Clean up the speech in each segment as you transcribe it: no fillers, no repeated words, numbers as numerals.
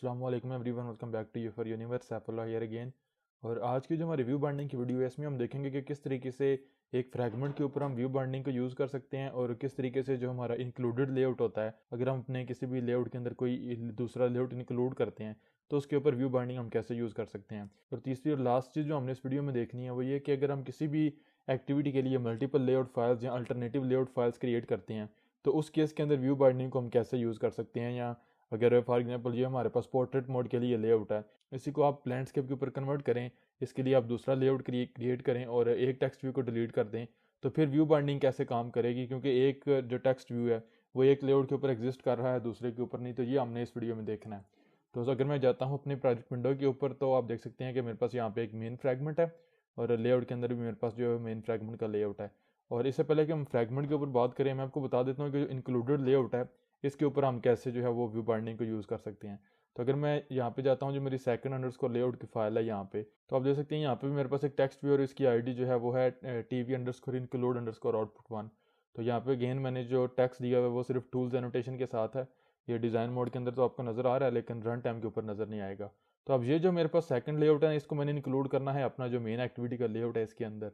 अस्सलाम वालेकुम everyone, welcome back to you for universe Saifullah here again. और आज की जो हमारी व्यू बाइंडिंग की वीडियो है इसमें हम देखेंगे कि किस तरीके से एक फ्रैगमेंट के ऊपर हम व्यू बाइंडिंग को यूज़ कर सकते हैं और किस तरीके से जो हमारा इंक्लूडेड लेआउट होता है, अगर हम अपने किसी भी लेआउट के अंदर कोई दूसरा लेआउट इंक्लूड करते हैं तो उसके ऊपर व्यू बाइंडिंग हम कैसे यूज़ कर सकते हैं। और तीसरी और लास्ट चीज़ जो हमने इस वीडियो में देखनी है वो ये कि अगर हम किसी भी एक्टिविटी के लिए मल्टीपल लेआउट फाइल्स या अल्टरनेटिव लेआउट फाइल्स क्रिएट करते हैं तो उस केस के अंदर व्यू बाइंडिंग को हम कैसे यूज़ कर सकते हैं। या अगर फॉर एग्जांपल ये हमारे पास पोर्ट्रेट मोड के लिए लेआउट है, इसी को आप लैंडस्केप के ऊपर कन्वर्ट करें, इसके लिए आप दूसरा लेआउट क्रिएट करें और एक टेक्स्ट व्यू को डिलीट कर दें, तो फिर व्यू बाइंडिंग कैसे काम करेगी, क्योंकि एक जो टेक्स्ट व्यू है वो एक लेआउट के ऊपर एग्जिस्ट कर रहा है, दूसरे के ऊपर नहीं। तो ये हमने इस वीडियो में देखना है। तो अगर मैं जाता हूँ अपनी प्रोजेक्ट विंडो के ऊपर तो आप देख सकते हैं कि मेरे पास यहाँ पे एक मेन फ्रैगमेंट है और लेआउट के अंदर भी मेरे पास जो है मेन फ्रैगमेंट का लेआउट है। और इससे पहले कि हम फ्रैगमेंट के ऊपर बात करें, मैं आपको बता देता हूँ कि जो इंक्लूडेड लेआउट है इसके ऊपर हम कैसे जो है वो व्यू बाइंडिंग को यूज़ कर सकते हैं। तो अगर मैं यहाँ पे जाता हूँ, जो मेरी सेकंड अंडरस्कोर लेआउट की फाइल है यहाँ पे, तो आप देख सकते हैं यहाँ पे भी मेरे पास एक टेक्स्ट व्यू और इसकी आईडी जो है वो है TV underscore include underscore output 1। तो यहाँ पे अगेन मैंने जो टेक्स्ट दिया हुआ है वो सिर्फ टूल्स एनोटेशन के साथ है। ये डिज़ाइन मोड के अंदर तो आपको नज़र आ रहा है लेकिन रन टाइम के ऊपर नज़र नहीं आएगा। तो अब ये जो मेरे पास सेकंड लेआउट है इसको मैंने इंक्लूड करना है अपना जो मेन एक्टिविटी का लेआउट है इसके अंदर।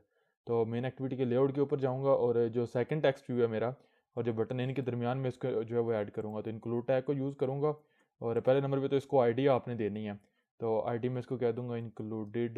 तो मेन एक्टिविटी के लेआउट के ऊपर जाऊँगा और जो सेकंड टेक्स्ट व्यू है मेरा और जो बटन है इनके दरमियान में इसको जो है वो ऐड करूँगा। तो इंक्लूड टैग को यूज़ करूँगा और पहले नंबर पे तो इसको आईडी आपने देनी है। तो आईडी में इसको कह दूंगा इंक्लूडेड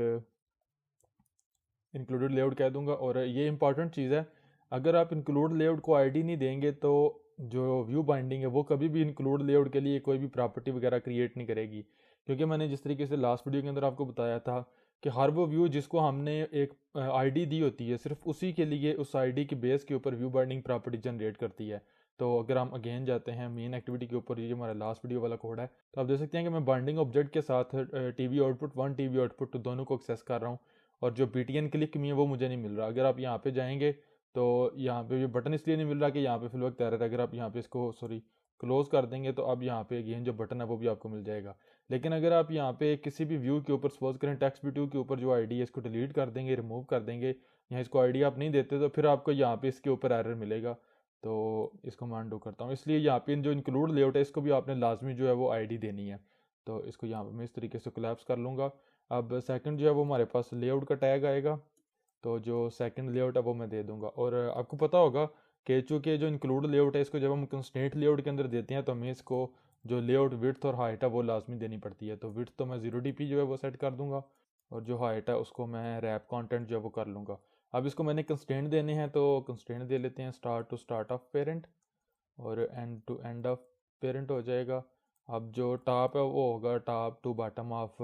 इंक्लूडेड लेआउट कह दूंगा। और ये इंपॉर्टेंट चीज़ है, अगर आप इंक्लूड लेआउट को आईडी नहीं देंगे तो जो व्यू बाइंडिंग है वो कभी भी इंक्लूड लेआउट के लिए कोई भी प्रॉपर्टी वगैरह क्रिएट नहीं करेगी। क्योंकि मैंने जिस तरीके से लास्ट वीडियो के अंदर आपको बताया था कि हर वो व्यू जिसको हमने एक आईडी दी होती है सिर्फ उसी के लिए उस आईडी के बेस के ऊपर व्यू बाइंडिंग प्रॉपर्टी जनरेट करती है। तो अगर हम अगेन जाते हैं मेन एक्टिविटी के ऊपर, ये हमारा लास्ट वीडियो वाला कोड है, तो आप देख सकते हैं कि मैं बाइंडिंग ऑब्जेक्ट के साथ टीवी आउटपुट 1 टीवी आउटपुट 2 दोनों को एक्सेस कर रहा हूँ और जो BTN क्लिक में है वो मुझे नहीं मिल रहा। अगर आप यहाँ पे जाएंगे तो यहाँ पे ये बटन इसलिए नहीं मिल रहा कि यहाँ पे फिल वक्त एरर है। अगर आप यहाँ पे इसको क्लोज कर देंगे तो अब यहाँ पे अगेन जो बटन है वो भी आपको मिल जाएगा। लेकिन अगर आप यहाँ पे किसी भी व्यू के ऊपर सपोज करें टेक्स्ट व्यू के ऊपर जो आईडी है इसको डिलीट कर देंगे, रिमूव कर देंगे, यहाँ इसको आईडी आप नहीं देते तो फिर आपको यहाँ पे इसके ऊपर एरर मिलेगा। तो इसको मैं अनडू करता हूँ। इसलिए यहाँ पे जो इंक्लूड लेआउट है इसको भी आपने लाजमी जो है वो आईडी देनी है। तो इसको यहाँ पे मैं इस तरीके से कोलैप्स कर लूँगा। अब सेकंड जो है वो हमारे पास लेआउट का टैग आएगा, तो जो सेकंड लेआउट है वो मैं दे दूंगा। और आपको पता होगा कि चूँकि जो इंक्लूड लेआउट है इसको जब हम कंस्ट्रेंट लेआउट के अंदर देते हैं तो हमें इसको जो लेआउट विड्थ और हाइट है वो लाजमी देनी पड़ती है। तो विड्थ तो मैं 0 dp जो है वो सेट कर दूंगा और जो हाइट है उसको मैं रैप कंटेंट जो है वो कर लूँगा। अब इसको मैंने कंस्ट्रेंट देने हैं तो कंस्ट्रेंट दे लेते हैं start to start of parent और end to end of parent हो जाएगा। अब जो टॉप है वो होगा top to bottom of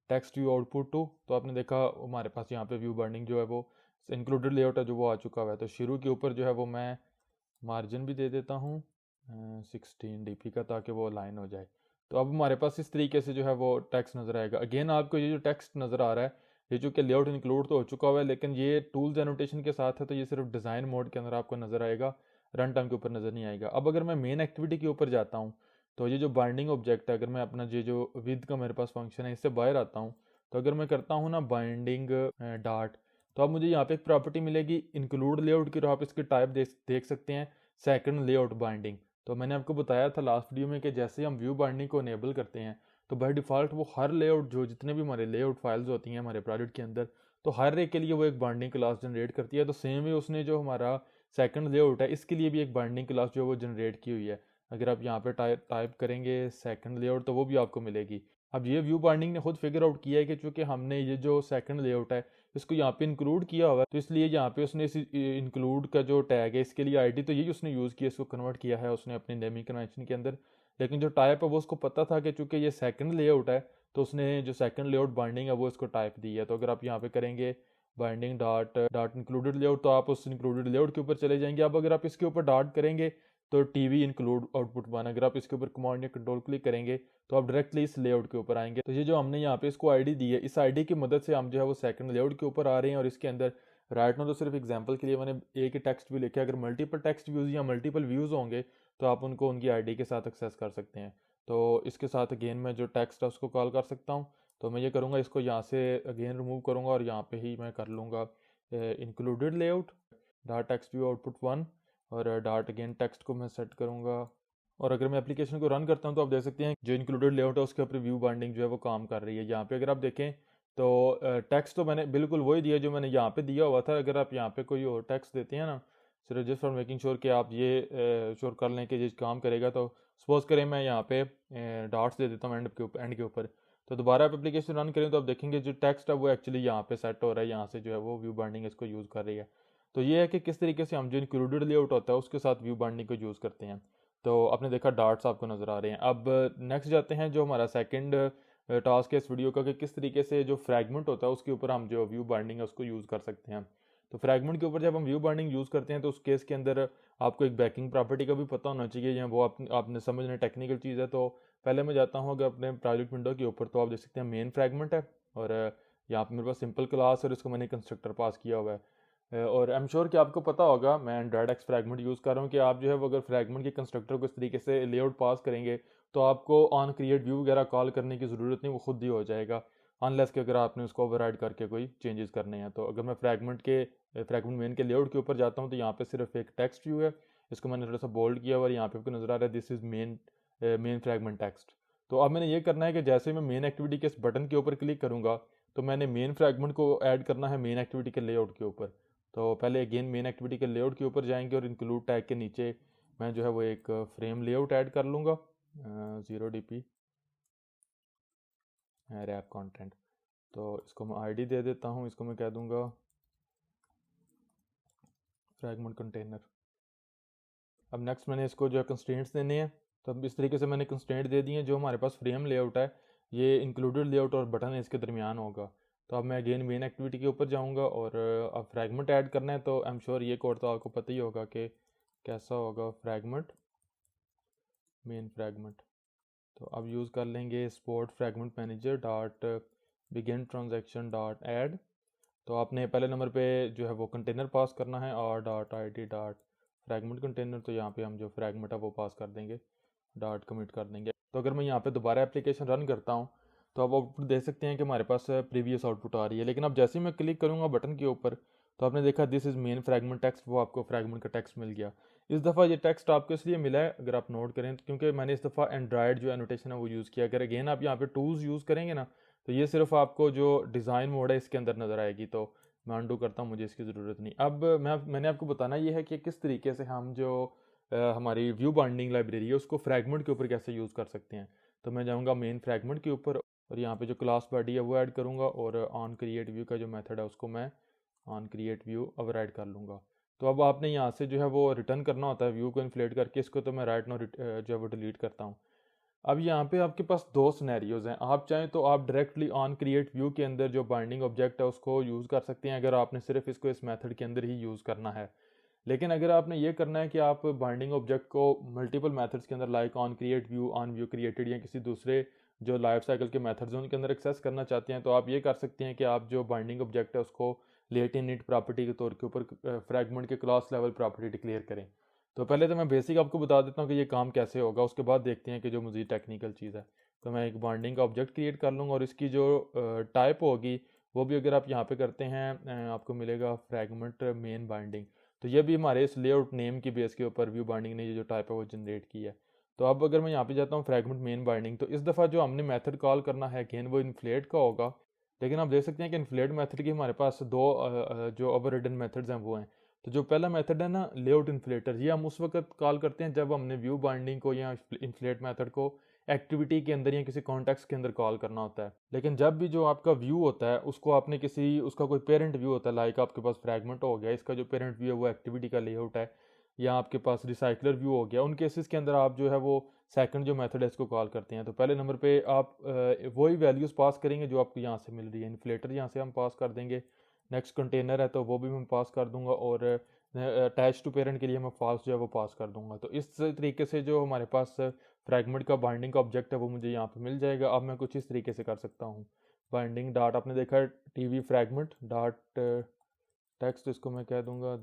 text view output two. तो आपने देखा हमारे पास यहाँ पे व्यू बर्निंग जो है वो इंक्लूडेड लेआउट है जो वो आ चुका हुआ है। तो शुरू के ऊपर जो है वो मैं मार्जिन भी दे देता हूँ 16 dp का, ताकि वो लाइन हो जाए। तो अब हमारे पास इस तरीके से जो है वो टेक्स्ट नज़र आएगा। अगेन आपको ये जो टेक्स्ट नज़र आ रहा है ये जो कि लेआउट इंक्लूड तो हो चुका हुआ है लेकिन ये टूल्स एनोटेशन के साथ है तो ये सिर्फ डिज़ाइन मोड के अंदर आपको नज़र आएगा, रन टाइम के ऊपर नज़र नहीं आएगा। अब अगर मैं मेन एक्टिविटी के ऊपर जाता हूँ तो ये जो बाइंडिंग ऑब्जेक्ट है, अगर मैं अपना ये जो विद का मेरे पास फंक्शन है इससे बाहर आता हूँ तो अगर मैं करता हूँ ना बाइंडिंग डॉट, तो अब मुझे यहाँ पे एक प्रॉपर्टी मिलेगी इंक्लूड लेआउट की और आप इसकी टाइप देख सकते हैं सेकंड लेआउट बाइंडिंग। तो मैंने आपको बताया था लास्ट वीडियो में कि जैसे हम व्यू बाइंडिंग को इनेबल करते हैं तो बाय डिफ़ॉल्ट वो हर लेआउट जो जितने भी हमारे लेआउट फाइल्स होती हैं हमारे प्रोजेक्ट के अंदर तो हर एक के लिए वो एक बाइंडिंग क्लास जनरेट करती है। तो सेम ही उसने जो हमारा सेकंड लेआउट है इसके लिए भी एक बाइंडिंग क्लास जो है वो जनरेट की हुई है। अगर आप यहाँ पे टाइप करेंगे सेकंड लेआउट तो वो भी आपको मिलेगी। अब ये व्यू बाइंडिंग ने खुद फिगर आउट किया है कि चूंकि हमने ये जो सेकंड लेआउट है इसको यहाँ पे इंक्लूड किया हुआ है तो इसलिए यहाँ पे उसने इस इंक्लूड का जो टैग है इसके लिए आईडी तो यही उसने यूज़ किया, इसको कन्वर्ट किया है उसने अपनी नेमिंग कन्वेंशन के अंदर। लेकिन जो टाइप है वो उसको पता था कि चूंकि ये सेकंड लेआउट है तो उसने जो सेकंड लेआउट बाइंडिंग है वो इसको टाइप दी है। तो अगर आप यहाँ पे करेंगे binding dot dot included layout तो आप उस इंक्लूडेड लेआउट के ऊपर चले जाएंगे। अब अगर आप इसके ऊपर डॉट करेंगे तो टीवी इंक्लूड आउटपुट 1, अगर आप इसके ऊपर कमांड या कंट्रोल क्लिक करेंगे तो आप डायरेक्टली इस लेआउट के ऊपर आएंगे। तो ये जो हमने यहाँ पे इसको आईडी दी है इस आईडी की मदद से हम जो है वो सेकंड लेआउट के ऊपर आ रहे हैं। और इसके अंदर राइट नाउ तो सिर्फ एग्जांपल के लिए मैंने एक ही टेक्स्ट व्यू लिखा है, अगर मल्टीपल टेक्स्ट व्यूज़ या मल्टीपल व्यूज़ होंगे तो आप उनको उनकी आईडी के साथ एक्सेस कर सकते हैं। तो इसके साथ अगेन मैं जो टेक्स्ट है उसको कॉल कर सकता हूँ। तो मैं ये करूँगा, इसको यहाँ से अगेन रिमूव करूँगा और यहाँ पे ही मैं कर लूँगा included layout dot text view output 1 और डॉट अगेन टेक्स्ट को मैं सेट करूँगा और अगर मैं एप्लीकेशन को रन करता हूँ तो आप देख सकते हैं जो इंक्लूडेड लेआउट है उसके ऊपर व्यू बाइंडिंग जो है वो काम कर रही है। यहाँ पे अगर आप देखें तो टेक्स्ट तो मैंने बिल्कुल वही दिया जो मैंने यहाँ पे दिया हुआ था। अगर आप यहाँ पे कोई और टेक्स्ट देते हैं ना, सिर्फ जस्ट फॉर मेकिंग श्योर कि आप ये श्योर कर लें कि ये काम करेगा, तो सपोज करें मैं यहाँ पे डॉट्स दे देता हूँ एंड के ऊपर, तो दोबारा आप एप्लीकेशन रन करें तो आप देखेंगे जो टेक्स्ट है वो एक्चुअली यहाँ पे सेट हो रहा है, यहाँ से जो है वो व्यू बाइंडिंग इसको यूज़ कर रही है। तो ये है कि किस तरीके से हम जो इंक्लूडेड लेआउट होता है उसके साथ व्यू बाइंडिंग को यूज़ करते हैं। तो आपने देखा डार्ट्स आपको नज़र आ रहे हैं। अब नेक्स्ट जाते हैं जो हमारा सेकंड टास्क है इस वीडियो का, कि किस तरीके से जो फ्रैगमेंट होता है उसके ऊपर हम जो व्यू बाइंडिंग है उसको यूज़ कर सकते हैं। तो फ्रैगमेंट के ऊपर जब हम व्यू बाइंडिंग यूज़ करते हैं तो उस केस के अंदर आपको एक बैकिंग प्रॉपर्टी का भी पता होना चाहिए, या वो आपने समझना टेक्निकल चीज़ है। तो पहले मैं जाता हूँ अगर अपने प्रोजेक्ट विंडो के ऊपर, तो आप देख सकते हैं मेन फ्रैगमेंट है, और यहाँ पर मेरे पास सिंपल क्लास और इसको मैंने कंस्ट्रक्टर पास किया हुआ है। और आई एम श्योर कि आपको पता होगा, मैं एंड्रॉयड एक्स फ्रैगमेंट यूज़ कर रहा हूँ, कि आप जो है वो अगर फ्रैगमेंट के कंस्ट्रक्टर को इस तरीके से लेआउट पास करेंगे तो आपको ऑन क्रिएट व्यू वगैरह कॉल करने की ज़रूरत नहीं, वो खुद ही हो जाएगा, अनलेस कि अगर आपने उसको ओवरराइड करके कोई चेंजेस करने हैं। तो अगर मैं फ्रैगमेंट मेन के लेआउट के ऊपर जाता हूँ तो यहाँ पे सिर्फ एक टेक्स्ट व्यू है, इसको मैंने थोड़ा सा बोल्ड किया हुआ और यहाँ पे आपको नज़र आ रहा है this is main fragment text. तो अब मैंने ये करना है कि जैसे मैं मेन एक्टिविटी के इस बटन के ऊपर क्लिक करूँगा तो मैंने मेन फ्रैगमेंट को ऐड करना है मेन एक्टिविटी के लेआउट के ऊपर। तो पहले अगेन मेन एक्टिविटी के लेआउट के ऊपर जाएंगे और इंक्लूड टैग के नीचे मैं जो है वो एक फ्रेम लेआउट ऐड कर लूँगा, 0 DP रैप कंटेंट। तो इसको मैं आईडी दे देता हूँ, इसको मैं कह दूँगा फ्रैगमेंट कंटेनर। अब नेक्स्ट मैंने इसको जो है कंस्ट्रेंट्स देने हैं, तो अब इस तरीके से मैंने कंस्ट्रेंट दे दिए हैं। जो हमारे पास फ्रेम लेआउट है ये इंक्लूडेड लेआउट और बटन है इसके दरमियान होगा। तो अब मैं अगेन मेन एक्टिविटी के ऊपर जाऊंगा और अब फ्रैगमेंट ऐड करना है। तो आई एम श्योर ये कोड तो आपको पता ही होगा कि कैसा होगा, फ्रैगमेंट मेन फ्रैगमेंट। तो अब यूज़ कर लेंगे sport fragment manager dot begin transaction dot add. तो आपने पहले नंबर पे जो है वो कंटेनर पास करना है और dot I D dot fragment container. तो यहाँ पे हम जो फ्रैगमेंट है वो पास कर देंगे, डॉट कमिट कर देंगे। तो अगर मैं यहाँ पे दोबारा एप्लीकेशन रन करता हूँ तो आप आउटपुट देख सकते हैं कि हमारे पास प्रीवियस आउटपुट आ रही है। लेकिन अब जैसे ही मैं क्लिक करूँगा बटन के ऊपर तो आपने देखा this is main fragment text, वो आपको फ्रैगमेंट का टेक्स्ट मिल गया। इस दफ़ा ये टेक्स्ट आपको इसलिए मिला है अगर आप नोट करें तो क्योंकि मैंने इस दफ़ा एंड्रॉयड जो एनोटेशन है वो यूज़ किया। अगर अगेन आप यहाँ पे टूल्स यूज़ करेंगे ना तो ये सिर्फ आपको जो डिज़ाइन मोड है इसके अंदर नज़र आएगी। तो मैं अंडू करता हूँ, मुझे इसकी ज़रूरत नहीं। अब मैंने आपको बताना ये है कि किस तरीके से हम जो हमारी व्यू बाइंडिंग लाइब्रेरी है उसको फ्रैगमेंट के ऊपर कैसे यूज़ कर सकते हैं। तो मैं जाऊँगा मेन फ्रैगमेंट के ऊपर और यहाँ पे जो क्लास बॉडी है वो ऐड करूँगा और ऑन क्रिएट व्यू का जो मेथड है उसको मैं ऑन क्रिएट व्यू ओवरराइड कर लूँगा। तो अब आपने यहाँ से जो है वो रिटर्न करना होता है व्यू को इन्फ्लेट करके, इसको तो मैं राइट नाउ जो है वो डिलीट करता हूँ। अब यहाँ पे आपके पास दो सिनेरियोज हैं, आप चाहें तो आप डायरेक्टली ऑन क्रिएट व्यू के अंदर जो बाइंडिंग ऑब्जेक्ट है उसको यूज़ कर सकते हैं अगर आपने सिर्फ इसको इस मेथड के अंदर ही यूज़ करना है। लेकिन अगर आपने ये करना है कि आप बाइंडिंग ऑब्जेक्ट को मल्टीपल मेथड्स के अंदर like on create view, on view created या किसी दूसरे जो लाइफ साइकिल के मेथड्स हैं उनके अंदर एक्सेस करना चाहते हैं, तो आप ये कर सकते हैं कि आप जो बाइंडिंग ऑब्जेक्ट है उसको लेट इनिट प्रॉपर्टी के तौर के ऊपर फ्रैगमेंट के क्लास लेवल प्रॉपर्टी डिक्लेयर करें। तो पहले तो मैं बेसिक आपको बता देता हूँ कि ये काम कैसे होगा, उसके बाद देखते हैं कि जो मज़ीद टेक्निकल चीज़ है। तो मैं एक बाइंडिंग का ऑब्जेक्ट क्रिएट कर लूँगा और इसकी जो टाइप होगी वो भी अगर आप यहाँ पे करते हैं आपको मिलेगा फ्रैगमेंट मेन बाइंडिंग। तो ये भी हमारे इस लेआउट नेम की बेस के ऊपर व्यू बाइंडिंग ने ये जो टाइप है वो जनरेट की है। तो अब अगर मैं यहाँ पे जाता हूँ फ्रैगमेंट मेन बाइंडिंग, तो इस दफ़ा जो हमने मेथड कॉल करना है अगेन वो इन्फ्लेट का होगा। लेकिन आप देख सकते हैं कि इन्फ्लेट मेथड की हमारे पास दो जो ओवररिडन मेथड्स हैं वो हैं। तो जो पहला मेथड है ना लेआउट इन्फ्लेटर, ये हम उस वक्त कॉल करते हैं जब हमने व्यू बाइंडिंग को या इन्फ्लेट मेथड को एक्टिविटी के अंदर या किसी कॉन्टेक्स्ट के अंदर कॉल करना होता है। लेकिन जब भी जो आपका व्यू होता है उसको आपने किसी उसका कोई पेरेंट व्यू होता है, लाइक आपके पास फ्रैगमेंट हो गया, इसका जो पेरेंट व्यू है वो एक्टिविटी का लेआउट है, या आपके पास रिसाइकलर व्यू हो गया, उन केसेस के अंदर आप जो है वो सेकंड जो मेथड है इसको कॉल करते हैं। तो पहले नंबर पे आप वही वैल्यूज़ पास करेंगे जो आपको यहाँ से मिल रही है। इन्फ्लेटर यहाँ से हम पास कर देंगे, नेक्स्ट कंटेनर है तो वो भी मैं पास कर दूंगा और अटैच टू पेरेंट के लिए मैं फॉल्स जो है वो पास कर दूंगा। तो इस तरीके से जो हमारे पास फ्रैगमेंट का बाइंडिंग का ऑब्जेक्ट है वो मुझे यहाँ पे मिल जाएगा। अब मैं कुछ इस तरीके से कर सकता हूँ, बाइंडिंग डॉट आपने देखा टीवी फ्रैगमेंट डॉट टेक्स्ट, इसको मैं कह दूंगा,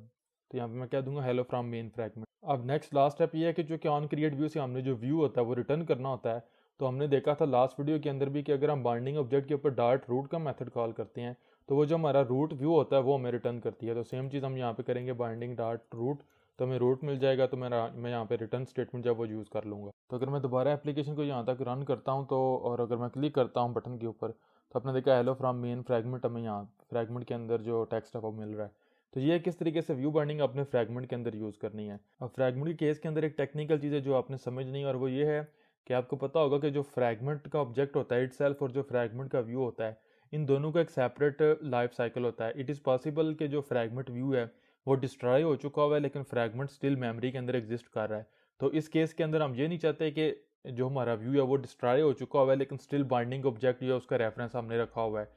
तो यहाँ पे मैं कह दूंगा हेलो फ्रॉम मेन फ्रैगमेंट। अब नेक्स्ट लास्ट स्टेप ये है कि जो कि ऑन क्रिएट व्यू से हमने जो व्यू होता है वो रिटर्न करना होता है। तो हमने देखा था लास्ट वीडियो के अंदर भी कि अगर हम बाइंडिंग ऑब्जेक्ट के ऊपर डॉट रूट का मेथड कॉल करते हैं तो वो जो हमारा रूट व्यू होता है वो हमें रिटर्न करती है। तो सेम चीज़ हम यहाँ पे करेंगे, बाइंडिंग डॉट रूट तो हमें रूट मिल जाएगा, तो मैं यहाँ पे रिटर्न स्टेटमेंट जब वो यूज़ कर लूँगा। तो अगर मैं दोबारा एप्लीकेशन को यहाँ तक रन करता हूँ तो, और अगर मैं क्लिक करता हूँ बटन के ऊपर, तो आपने देखा हेलो फ्रॉम मेन फ्रैगमेंट हमें यहाँ फ्रैगमेंट के अंदर जो टेक्स्ट है वो मिल रहा है। तो ये किस तरीके से व्यू बाइंडिंग अपने फ्रैगमेंट के अंदर यूज़ करनी है। अब फ्रैगमेंट के केस के अंदर एक टेक्निकल चीज़ है जो आपने समझनी है, और वो ये है कि आपको पता होगा कि जो फ्रैगमेंट का ऑब्जेक्ट होता है इटसेल्फ और जो फ्रैगमेंट का व्यू होता है, इन दोनों का एक सेपरेट लाइफ साइकिल होता है। इट इज़ पॉसिबल कि जो फ्रैगमेंट व्यू है वो डिस्ट्रॉय हो चुका हुआ है, लेकिन फ्रैगमेंट स्टिल मेमोरी के अंदर एग्जिस्ट कर रहा है। तो इस केस के अंदर हम ये नहीं चाहते कि जो हमारा व्यू है वो डिस्ट्रॉय हो चुका हुआ है, लेकिन स्टिल बाइंडिंग ऑब्जेक्ट जो है उसका रेफरेंस हमने रखा हुआ है।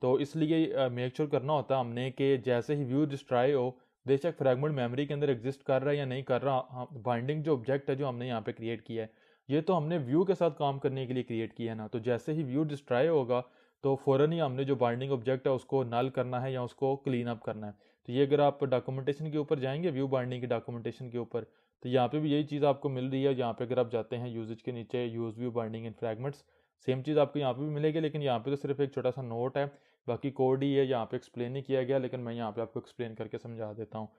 तो इसलिए मेक श्योर करना होता है हमने कि जैसे ही व्यू डिस्ट्रॉय हो, बेशक फ्रैगमेंट मेमोरी के अंदर एग्जिस्ट कर रहा है या नहीं कर रहा, बाइंडिंग जो ऑब्जेक्ट है जो हमने यहाँ पे क्रिएट किया है, ये तो हमने व्यू के साथ काम करने के लिए क्रिएट किया है ना। तो जैसे ही व्यू डिस्ट्रॉय होगा तो फ़ौरन ही हमने जो बाइंडिंग ऑब्जेक्ट है उसको नल करना है या उसको क्लीन अप करना है। तो ये अगर आप डॉक्यूमेंटेशन के ऊपर जाएंगे, व्यू बाइंडिंग की डॉक्यूमेंटेशन के ऊपर, तो यहाँ पे भी यही चीज़ आपको मिल रही है। यहाँ पे अगर आप जाते हैं यूजेज के नीचे, use view binding in fragments, same चीज़ आपको यहाँ पे भी मिलेगी, लेकिन यहाँ पे तो सिर्फ एक छोटा सा नोट है, बाकी कोड ही है, यहाँ पे एक्सप्लेन नहीं किया गया। लेकिन मैं यहाँ पे आपको एक्सप्लेन करके समझा देता हूँ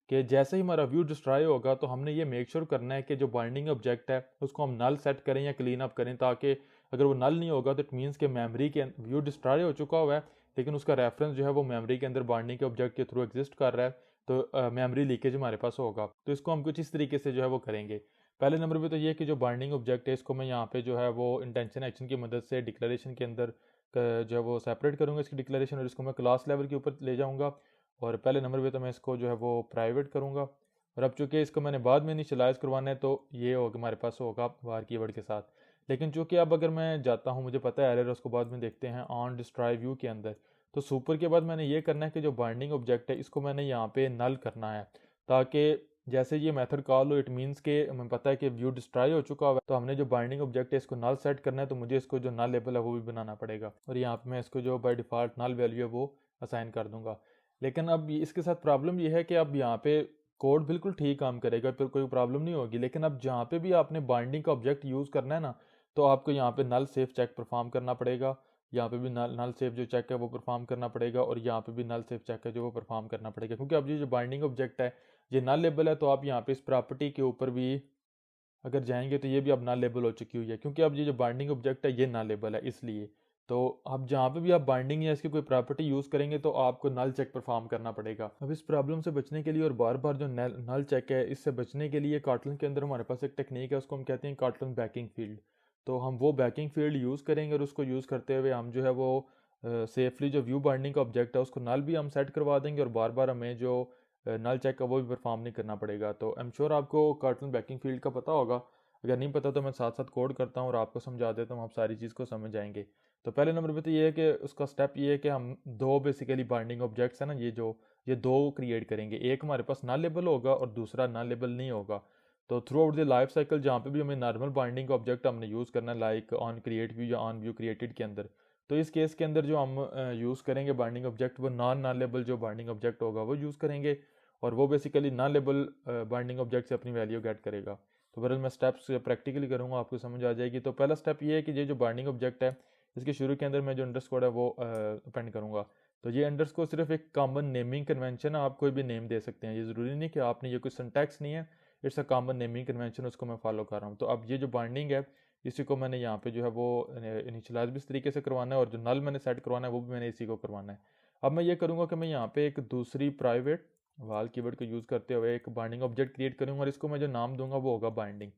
कि जैसे ही हमारा व्यू डिस्ट्रॉय होगा तो हमने ये मेक श्योर करना है कि जो बाइंडिंग ऑब्जेक्ट है उसको हम नल सेट करें या क्लीन अप करें, ताकि अगर वो नल नहीं होगा तो इट मीन्स कि मेमोरी के व्यू डिस्ट्रॉय हो चुका हुआ है, लेकिन उसका रेफरेंस जो है वो मेमोरी के अंदर बाइंडिंग के ऑब्जेक्ट के थ्रू एग्जिस्ट कर रहा है। तो मेमोरी लीकेज हमारे पास होगा। तो इसको हम कुछ इस तरीके से जो है वो करेंगे। पहले नंबर पे तो ये कि जो बाइंडिंग ऑब्जेक्ट है इसको मैं यहाँ पे जो है वो इंटेंशन एक्शन की मदद से डिक्लेरेशन के अंदर जो है वो सेपरेट करूँगा इसकी डिक्लेरेशन, और इसको मैं क्लास लेवल के ऊपर ले जाऊँगा। और पहले नंबर पे तो मैं इसको जो है वो प्राइवेट करूँगा। और अब चूँकि इसको मैंने बाद में इनिशियलाइज़ करवाना है तो ये होगा हमारे पास होगा var कीवर्ड के साथ। लेकिन चूँकि अब अगर मैं जाता हूँ, मुझे पता है एरर, उसको बाद में देखते हैं ऑन डिस्ट्रॉय व्यू के अंदर। तो सुपर के बाद मैंने ये करना है कि जो बाइंडिंग ऑब्जेक्ट है इसको मैंने यहाँ पे नल करना है, ताकि जैसे ये मेथड कॉल हो इट मीन्स के हमें पता है कि व्यू डिस्ट्रॉय हो चुका हुआ है। तो हमने जो बाइंडिंग ऑब्जेक्ट है इसको नल सेट करना है, तो मुझे इसको जो नल लेबल है वो भी बनाना पड़ेगा, और यहाँ पे मैं इसको जो बाय डिफ़ॉल्ट नल वैल्यू है वो असाइन कर दूंगा। लेकिन अब इसके साथ प्रॉब्लम ये है कि अब यहाँ पे कोड बिल्कुल ठीक काम करेगा, फिर कोई प्रॉब्लम नहीं होगी, लेकिन अब जहाँ पे भी आपने बाइंडिंग का ऑब्जेक्ट यूज़ करना है ना, तो आपको यहाँ पे नल सेफ चेक परफॉर्म करना पड़ेगा। यहाँ पे भी नल सेफ जो चेक है वो परफॉर्म करना पड़ेगा, और यहाँ पे भी नल सेफ चेक है जो वो परफॉर्म करना पड़ेगा, क्योंकि अब ये जो बाइंडिंग ऑब्जेक्ट है ये नल लेबल है। तो आप यहाँ पे इस प्रॉपर्टी के ऊपर भी अगर जाएंगे तो ये भी अब नल लेबल हो चुकी हुई है, क्योंकि अब ये जो बाइंडिंग ऑब्जेक्ट है ये नल लेबल है इसलिए। तो अब जहाँ पे भी आप बाइंडिंग या इसकी कोई प्रॉपर्टी यूज़ करेंगे तो आपको नल चेक परफॉर्म करना पड़ेगा। अब इस प्रॉब्लम से बचने के लिए और बार बार जो नल चेक है इससे बचने के लिए कार्टलन के अंदर हमारे पास एक टेक्निक है, उसको हम कहते हैं कार्टलन बैकिंग फील्ड। तो हम वो बैकिंग फील्ड यूज़ करेंगे, और उसको यूज़ करते हुए हम जो है वो सेफली जो व्यू बाइंडिंग का ऑब्जेक्ट है उसको नल भी हम सेट करवा देंगे, और बार बार हमें जो नल चेक है वो भी परफॉर्म नहीं करना पड़ेगा। तो आई एम श्योर आपको कार्टलन बैकिंग फील्ड का पता होगा। अगर नहीं पता तो मैं साथ साथ कोड करता हूँ और आपको समझा देता हूँ, आप सारी चीज़ को समझ जाएंगे। तो पहले नंबर पे तो ये है कि उसका स्टेप ये है कि हम दो बेसिकली बाइंडिंग ऑब्जेक्ट्स है ना, ये दो क्रिएट करेंगे। एक हमारे पास नॉन लेबल होगा और दूसरा नॉन लेबल नहीं होगा। तो through out the life cycle जहाँ पे भी हमें नॉर्मल बाइंडिंग ऑब्जेक्ट हमने यूज़ करना है, लाइक ऑन क्रिएट व्यू या ऑन व्यू क्रिएटेड के अंदर, तो इस केस के अंदर जो हम यूज़ करेंगे बाइंडिंग ऑब्जेक्ट, वो नॉन लेबल जो बाइंडिंग ऑब्जेक्ट होगा वो यूज़ करेंगे, और वो basically non label binding object से अपनी वैल्यू गेट करेगा। तो बहरहाल मैं स्टेप्स प्रैक्टिकली करूँगा, आपको समझ आ जाएगी। तो पहला स्टेप ये है कि ये जो बाइंडिंग ऑब्जेक्ट है इसके शुरू के अंदर मैं जो अंडरस्कोर है वो अपेंड करूँगा। तो ये अंडरस्कोर सिर्फ एक कॉमन नेमिंग कन्वेंशन है, आप कोई भी नेम दे सकते हैं, ये ज़रूरी नहीं कि आपने, ये कोई सिंटैक्स नहीं है, it's a common naming convention, उसको मैं फॉलो कर रहा हूँ। तो अब ये जो बाइंडिंग है इसी को मैंने यहाँ पे जो है वो इनिशियलाइज भी इस तरीके से करवाना है, और जो नल मैंने सेट करवाना है वो भी मैंने इसी को करवाना है। अब मैं ये करूँगा कि मैं यहाँ पे एक दूसरी प्राइवेट वाल कीवर्ड को यूज़ करते हुए एक बाइंडिंग ऑब्जेक्ट क्रिएट करूँगा, और इसको मैं जो नाम दूंगा वो होगा बाइंडिंग।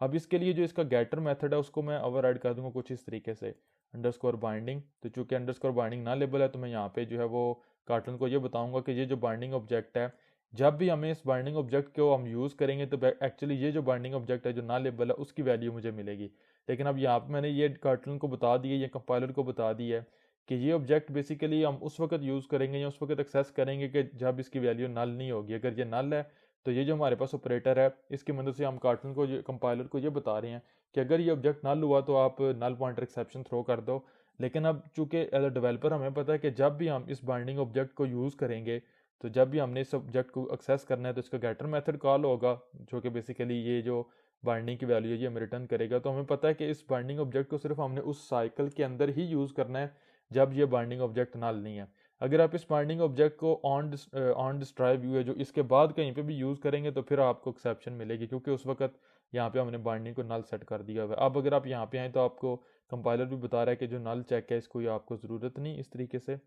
अब इसके लिए जो इसका गेटर मेथड है उसको मैं ओवरराइड कर दूंगा कुछ इस तरीके से, अंडरस्कोर बाइंडिंग। तो चूंकि अंडरस्कोर बाइंडिंग ना लेबल है तो मैं यहाँ पे जो है वो कार्टन को ये बताऊंगा कि ये जो बाइंडिंग ऑब्जेक्ट है, जब भी हमें इस बाइंडिंग ऑब्जेक्ट को हम यूज़ करेंगे तो एक्चुअली ये जो बाइंडिंग ऑब्जेक्ट है जो ना लेबल है उसकी वैल्यू मुझे मिलेगी। लेकिन अब यहाँ पे मैंने ये कार्टन को बता दिया, ये कंपाइलर को बता दिया है कि ये ऑब्जेक्ट बेसिकली हम उस वक्त यूज़ करेंगे या उस वक्त एक्सेस करेंगे कि जब इसकी वैल्यू नल नहीं होगी। अगर ये नल है तो ये जो हमारे पास ऑपरेटर है इसकी मदद से हम कार्टन को, कंपाइलर को ये बता रहे हैं कि अगर ये ऑब्जेक्ट नल हुआ तो आप नल पॉइंटर एक्सेप्शन थ्रो कर दो। लेकिन अब चूंकि एज अ डेवलपर हमें पता है कि जब भी हम इस बाइंडिंग ऑब्जेक्ट को यूज़ करेंगे, तो जब भी हमने इस ऑब्जेक्ट को एक्सेस करना है तो इसका गेटर मेथड कॉल होगा, जो कि बेसिकली ये जो बाइंडिंग की वैल्यू है ये हमें रिटर्न करेगा। तो हमें पता है कि इस बाइंडिंग ऑब्जेक्ट को सिर्फ हमने उस साइकिल के अंदर ही यूज़ करना है जब ये बाइंडिंग ऑब्जेक्ट नल नहीं है। अगर आप इस बाइंडिंग ऑब्जेक्ट को ऑन डिस्ट्रॉय व्यू है जो इसके बाद कहीं पे भी यूज़ करेंगे तो फिर आपको एक्सेप्शन मिलेगी, क्योंकि उस वक्त यहाँ पे हमने बाइंडिंग को नल सेट कर दिया हुआ है। अब अगर आप यहाँ पे आएँ तो आपको कंपाइलर भी बता रहा है कि जो नल चेक है इसको आपको ज़रूरत नहीं इस तरीके से,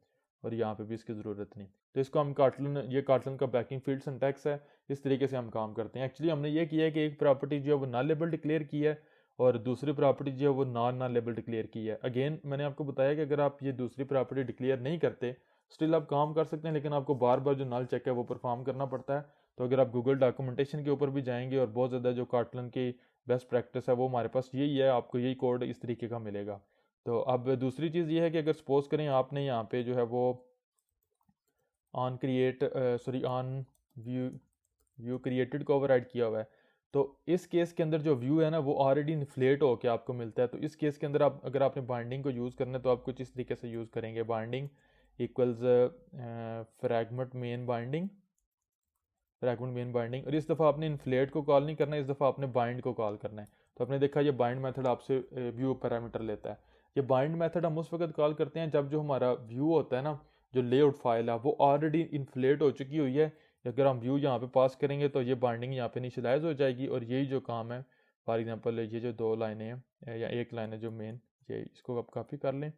और यहाँ पे भी इसकी ज़रूरत नहीं। तो इसको हम ये कार्टलन का बैकिंग फील्ड सिंटैक्स है, इस तरीके से हम काम करते हैं। एक्चुअली हमने ये किया है कि एक प्रॉपर्टी जो है वो नल लेबल डिक्लेयर की है और दूसरी प्रॉपर्टी जो है वो नॉन लेबल डिक्लेयर की है। अगेन मैंने आपको बताया कि अगर आप ये दूसरी प्रॉपर्टी डिक्लेयर नहीं करते स्टिल आप काम कर सकते हैं, लेकिन आपको बार बार जो नल चेक है वो परफॉर्म करना पड़ता है। तो अगर आप गूगल डॉक्यूमेंटेशन के ऊपर भी जाएंगे और बहुत ज़्यादा जो कार्टलन की बेस्ट प्रैक्टिस है वो हमारे पास यही है, आपको यही कोड इस तरीके का मिलेगा। तो अब दूसरी चीज़ ये है कि अगर सपोज करें आपने यहाँ पे जो है वो ऑन व्यू क्रिएटेड को ओवरराइड किया हुआ है, तो इस केस के अंदर जो व्यू है ना वो ऑलरेडी इन्फ्लेट होकर आपको मिलता है। तो इस केस के अंदर आप अगर आपने बाइंडिंग को यूज़ करना है तो आप कुछ इस तरीके से यूज़ करेंगे, binding equals fragment main binding, और इस दफ़ा आपने इन्फ्लेट को कॉल नहीं करना है, इस दफ़ा आपने बाइंड को कॉल करना है। तो आपने देखा ये बाइंड मेथड आपसे व्यू पैरामीटर लेता है। ये बाइंड मेथड हम उस वक्त कॉल करते हैं जब जो हमारा व्यू होता है ना, जो लेआउट फाइल है वो ऑलरेडी इन्फ्लेट हो चुकी हुई है। अगर हम व्यू यहाँ पे पास करेंगे तो ये बाइंडिंग यहाँ पे इनिशियलाइज हो जाएगी, और यही जो काम है फॉर एग्जांपल ये जो दो लाइनें हैं या एक लाइन है जो मेन, ये इसको आप कॉपी कर लें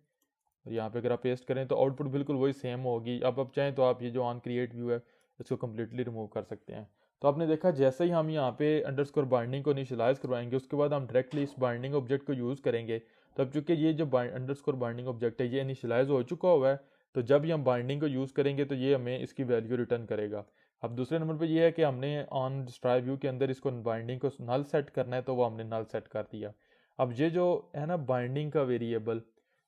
और यहाँ पे अगर आप पेस्ट करें तो आउटपुट बिल्कुल वही सेम होगी। अब आप चाहें तो आप ये जो ऑन क्रिएट व्यू है इसको कम्प्लीटली रिमूव कर सकते हैं। तो आपने देखा जैसे ही हम यहाँ पे अंडरस्कोर बाइंडिंग को इनिशियलाइज करवाएंगे उसके बाद हम डायरेक्टली इस बाइंडिंग ऑब्जेक्ट को यूज़ करेंगे। तो अब चूंकि ये जो अंडरस्कोर बाइंडिंग ऑब्जेक्ट है ये इनिशियलाइज हो चुका हुआ है, तो जब ये हम बाइंडिंग को यूज़ करेंगे तो ये हमें इसकी वैल्यू रिटर्न करेगा। अब दूसरे नंबर पर यह है कि हमने ऑन डिस्ट्रॉय व्यू के अंदर इसको बाइंडिंग को नल सेट करना है, तो वो हमने नल सेट कर दिया। अब ये जो है ना बाइंडिंग का वेरिएबल,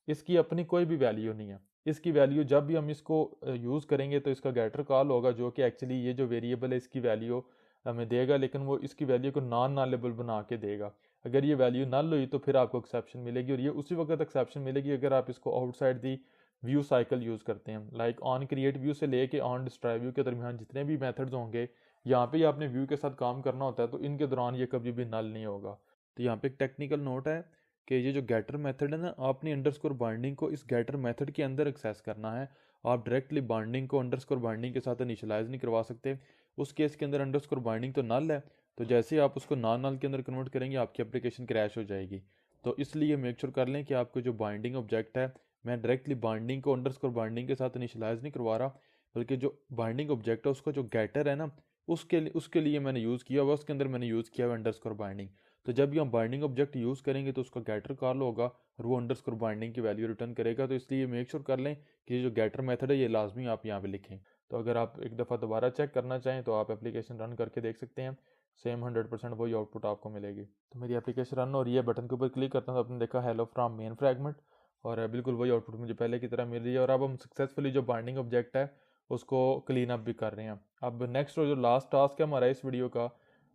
इसकी अपनी कोई भी वैल्यू नहीं है। इसकी वैल्यू जब भी हम इसको यूज़ करेंगे तो इसका गेटर कॉल होगा जो कि एक्चुअली ये जो वेरिएबल है इसकी वैल्यू हमें देगा, लेकिन वो इसकी वैल्यू को नॉन नलेबल बना के देगा। अगर ये वैल्यू नल हुई तो फिर आपको एक्सेप्शन मिलेगी, और ये उसी वक्त एक्सेप्शन मिलेगी अगर आप इसको outside the view cycle use करते हैं। लाइक ऑन क्रिएट व्यू से लेके ऑन डिस्ट्रॉय व्यू के दरमियान जितने भी मेथड्स होंगे यहाँ पे आपने व्यू के साथ काम करना होता है, तो इनके दौरान ये कभी भी नल नहीं होगा। तो यहाँ पे एक टेक्निकल नोट है कि ये जो गेटर मेथड है ना, आपने अंडरस्कोर बाइंडिंग को इस गेटर मेथड के अंदर एक्सेस करना है। आप डायरेक्टली बाइंडिंग को अंडरस्कोर बाइंडिंग के साथ इनिशियलाइज नहीं करवा सकते। उस केस के अंदर अंडरस्कोर बाइंडिंग तो नल है, तो जैसे ही आप उसको नॉन नल के अंदर कन्वर्ट करेंगे आपकी एप्लीकेशन क्रैश हो जाएगी। तो इसलिए मेक श्योर कर लें कि आपको जो बाइंडिंग ऑब्जेक्ट है, मैं डायरेक्टली बाइंडिंग को अंडरस्कोर बाइंडिंग के साथ इनिशियलाइज नहीं करवा रहा, बल्कि जो बाइंडिंग ऑब्जेक्ट है उसका जो गेटर है ना उसके लिए मैंने यूज़ किया हुआ, उसके अंदर मैंने यूज़ किया हुआ अंडरस्कोर बाइंडिंग। तो जब भी हम बाइंडिंग ऑब्जेक्ट यूज़ करेंगे तो उसका गेटर कॉल होगा और वो अंडरस्कोर बाइंडिंग की वैल्यू रिटर्न करेगा। तो इसलिए मेक श्योर कर लें कि ये जो गेटर मेथड है ये लाजमी आप यहाँ पे लिखें। तो अगर आप एक दफ़ा दोबारा चेक करना चाहें तो आप एप्लीकेशन रन करके देख सकते हैं, सेम 100% वही आउटपुट आपको मिलेगी। तो मेरी एप्लीकेशन रन हो रही है, बटन के ऊपर क्लिक करता हूँ तो आपने देखा हेलो फ्रॉम मेन फ्रैगमेंट, और बिल्कुल वही आउटपुट मुझे पहले की तरह मिल रही है। और अब हम सक्सेसफुली जो बाइंडिंग ऑब्जेक्ट है उसको क्लीन अप भी कर रहे हैं। अब नेक्स्ट जो लास्ट टास्क है हमारा इस वीडियो का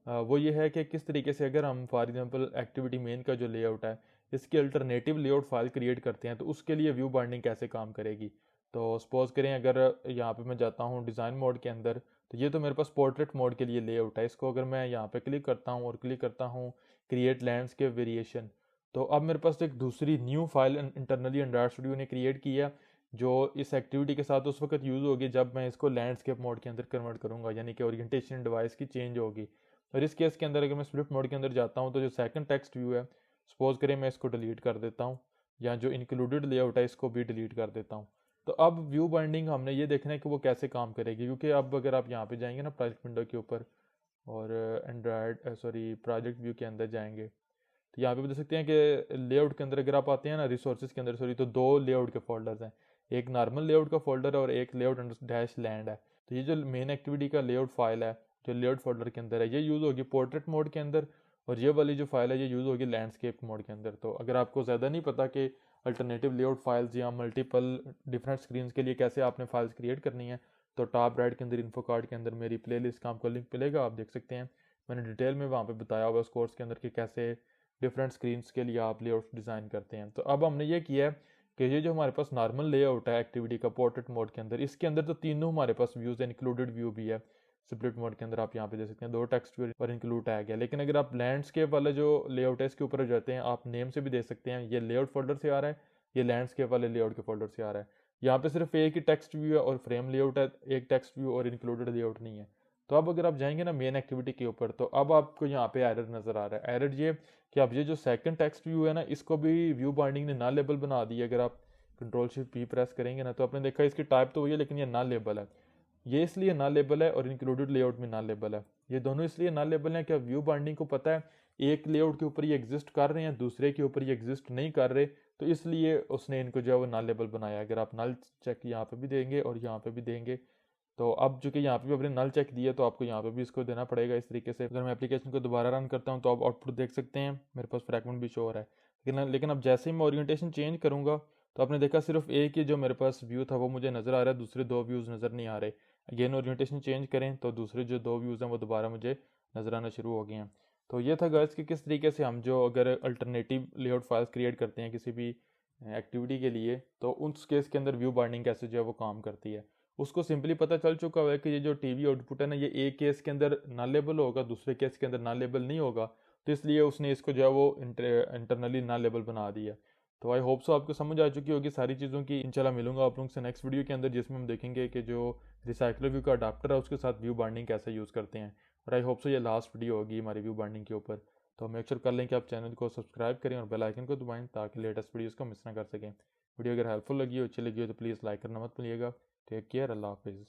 वो ये है कि किस तरीके से अगर हम फॉर एग्जांपल एक्टिविटी मेन का जो लेआउट है इसकी अल्टरनेटिव लेआउट फाइल क्रिएट करते हैं तो उसके लिए व्यू बाइंडिंग कैसे काम करेगी। तो सपोज करें अगर यहाँ पे मैं जाता हूँ डिज़ाइन मोड के अंदर, तो ये तो मेरे पास पोर्ट्रेट मोड के लिए लेआउट है। इसको अगर मैं यहाँ पे क्लिक करता हूँ और क्लिक करता हूँ क्रिएट लैंडस्केप वेरिएशन, तो अब मेरे पास एक दूसरी new file internally Android studio ने क्रिएट की है जो इस एक्टिविटी के साथ उस वक्त यूज़ होगी जब मैं इसको लैंडस्केप मोड के अंदर कन्वर्ट करूँगा, यानी कि ओरिएंटेशन डिवाइस की चेंज होगी। और इस केस के अंदर अगर मैं स्प्लिट मोड के अंदर जाता हूँ तो जो सेकंड टेक्स्ट व्यू है, सपोज करें मैं इसको डिलीट कर देता हूँ, या जो इंक्लूडेड लेआउट है इसको भी डिलीट कर देता हूँ। तो अब व्यू बाइंडिंग हमने ये देखना है कि वो कैसे काम करेगी, क्योंकि अब अगर आप यहाँ पे जाएंगे ना प्रोजेक्ट विंडो के ऊपर और प्रोजेक्ट व्यू के अंदर जाएंगे, तो यहाँ पे भी देख सकते हैं कि लेआउट के अंदर अगर आप आते हैं ना रिसोर्सेज के अंदर तो दो लेआउट के फोल्डर्स हैं, एक नॉर्मल लेआउट का फोल्डर है और एक लेआउट डैश लैंड है। तो ये जो मेन एक्टिविटी का लेआउट फाइल है जो लेआउट फोल्डर के अंदर है ये यूज़ होगी पोर्ट्रेट मोड के अंदर, और ये वाली जो फाइल है ये यूज़ होगी लैंडस्केप मोड के अंदर। तो अगर आपको ज़्यादा नहीं पता कि अल्टरनेटिव लेआउट फाइल्स या मल्टीपल डिफरेंट स्क्रीन के लिए कैसे आपने फाइल्स क्रिएट करनी है, तो टॉप राइट के अंदर इन्फो कार्ड के अंदर मेरी प्ले लिस्ट का आपको लिंक मिलेगा, आप देख सकते हैं। मैंने डिटेल में वहाँ पर बताया हुआ उस कोर्स के अंदर कि कैसे डिफरेंट स्क्रीन्स के लिए आप लेआउट डिज़ाइन करते हैं। तो अब हमने ये किया है कि ये जो हमारे पास नॉर्मल लेआउट है एक्टिविटी का पोर्ट्रेट मोड के अंदर, इसके अंदर तो तीनों हमारे पास व्यूज़ इंक्लूडेड व्यू भी है। स्प्लिट मोड के अंदर आप यहाँ पे देख सकते हैं दो टेक्स्ट व्यू और इंक्लूड टैग है। लेकिन अगर आप लैंडस्केप वाला जो लेआउट है इसके ऊपर जाते हैं, आप नेम से भी देख सकते हैं ये लेआउट फोल्डर से आ रहा है, ये लैंडस्केप वाले लेआउट के फोल्डर से आ रहा है। यहाँ पे सिर्फ एक ही टेक्स्ट व्यू है और फ्रेम लेआउट है, एक टेक्स्ट व्यू और इंक्लूडेड लेआउट नहीं है। तो अब अगर आप जाएंगे ना मेन एक्टिविटी के ऊपर, तो अब आपको यहाँ पे एरर नज़र आ रहा है। एरर ये कि अब ये जो सेकंड टेक्स्ट व्यू है ना, इसको भी व्यू बाइंडिंग ने ना लेबल बना दी। अगर आप कंट्रोल शिफ्ट पी प्रेस करेंगे ना, तो आपने देखा इसकी टाइप तो वही है लेकिन ये ना लेबल है। ये इसलिए ना लेबल है और इंक्लूडेड लेआउट में ना लेबल है। ये दोनों इसलिए ना लेबल हैं कि व्यू बाइंडिंग को पता है एक लेआउट के ऊपर ये एग्जिस्ट कर रहे हैं, दूसरे के ऊपर ये एग्जिस्ट नहीं कर रहे, तो इसलिए उसने इनको जो है वो नल लेबल बनाया। अगर आप नल चेक यहाँ पे भी देंगे और यहाँ पे भी देंगे, तो अब चूंकि यहाँ पे भी अपने नल चेक दिया, तो आपको यहाँ पे भी इसको देना पड़ेगा इस तरीके से। अगर मैं एप्लीकेशन को दोबारा रन करता हूँ तो आप आउटपुट देख सकते हैं, मेरे पास फ्रैगमेंट भी शो हो रहा है। लेकिन अब जैसे ही मैं ओरिएंटेशन चेंज करूँगा, तो आपने देखा सिर्फ एक ही जो मेरे पास व्यू था वो मुझे नज़र आ रहा है, दूसरे दो व्यूज़ नज़र नहीं आ रहे। अगेन ओरिएंटेशन चेंज करें तो दूसरे जो दो व्यूज़ हैं वो दोबारा मुझे नज़र आना शुरू हो गए हैं। तो ये था गाइस कि किस तरीके से हम जो अगर अल्टरनेटिव लेआउट फाइल्स क्रिएट करते हैं किसी भी एक्टिविटी के लिए, तो उस केस के अंदर व्यू बाइंडिंग कैसे जो है वो काम करती है। उसको सिंपली पता चल चुका हुआ है कि ये जो टीवी आउटपुट है ना, ये एक केस के अंदर नॉन लेबल होगा, दूसरे केस के अंदर नॉन लेबल नहीं होगा, तो इसलिए उसने इसको जो है वो इंटरनली नॉन लेबल बना दिया। तो आई होप सो आपको समझ आ चुकी होगी सारी चीज़ों की। इंशाल्लाह मिलूंगा आप लोगों से नेक्स्ट वीडियो के अंदर, जिसमें हम देखेंगे कि जो रिसाइकलर व्यू का अडाप्टर है उसके साथ व्यू बाइंडिंग कैसे यूज़ करते हैं। और आई होप सो ये लास्ट वीडियो होगी हमारी व्यू बाइंडिंग के ऊपर। तो मेक श्योर कर लें कि आप चैनल को सब्सक्राइब करें और बेल आइकन को दबाएं ताकि लेटेस्ट वीडियोस को मिस ना कर सकें। वीडियो अगर हेल्पफुल लगी हो, अच्छी लगी हो, तो प्लीज़ लाइक करना मत भूलिएगा। टेक केयर, अल्लाह हाफिज़।